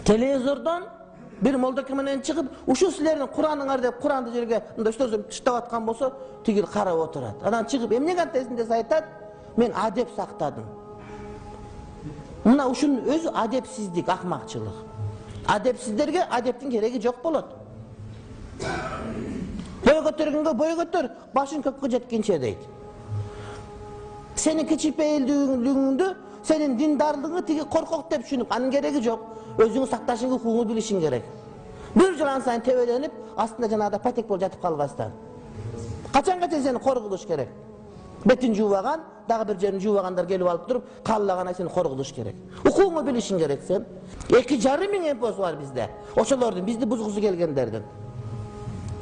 Televizordan bir moldoki menен çıkıp, uşu sizlerin Kur'anыңар деп Kur'anды жерге мындай сөзөм тыштап аткан болсо, тигил карап отурат. Анан чыгып, эмне кантесиң десе айтат, мен адеп сактадым. Мына ушунун өзү адепсиздик, акмакчылык. Адепсиздерге адептин кереги жок болот. Бой көтөргөнгө бой көтөр, башың көккө жеткенче дейт. Сенин кичипейилдигиңди, сенин диндарлыгыңды тиги коркок деп түшүнүп, анын кереги жок. Өзүңү сакташың, укугуңду билишиң керек. Бир жылан сайын тебеленип, астында жанагыда патек болуп жатып калбастан. Качанга сени коргулуш керек. Бетин жуубаган, дагы бир жерин жуубагандар келип алып туруп, каллаган сени коргулуш керек. Укугуңду билишиң керек сен. 2,5 миң эмпос бар бизде. Ошолордун бизди бузгусу келгендердин.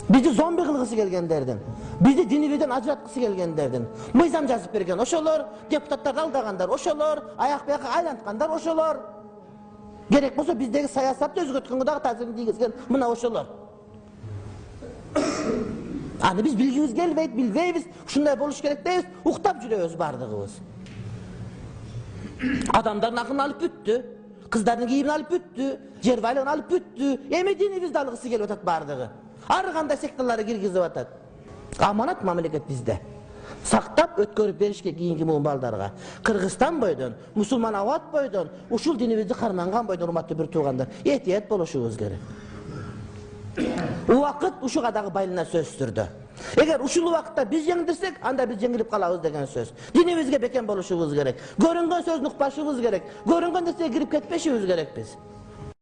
Бизди зомби кылгысы келгендердин. Бизди динибизден ажыраткысы келгендердин. Мыйзам жазып берген ошолор, депутаттарды алдагандар ошолор, аяк бияка айланткандар ошолор. Керек болсо биздеги саясатты өзгөрткөнгө дагы таасирин тийгизген мына ошолор. Аны биз билгибиз келбейт, билбейбиз, ушундай болуш керек дейбиз, уктап жүрөбүз бардыгыбыз. Адамдардын акылын алып бүттү, кыздардын кийимин алып бүттү, жер байлыгын алып бүттү, эми динибизди алгысы келип атат бардыгы. Ар кандай секталарды киргизип атат. Аманат мамлекет бизде. Сактап өткөрүп беришке кийинки балдарга. Кыргызстан бойдон, мусулман абад бойдон, ушул динибизди карманган бойдон урматтуу бир туугандар, этият болушубуз керек. Убакыт ушуга дагы байлана сөз түрдө. Эгер ушул убакытта биз жеңдирсек, анда биз жеңилип калабыз деген сөз. Динибизге бекем болушубуз керек. Көрүнгөн сөздү укпашыбыз керек. Көрүнгөн нерсеге кирип кетпешибиз керек биз.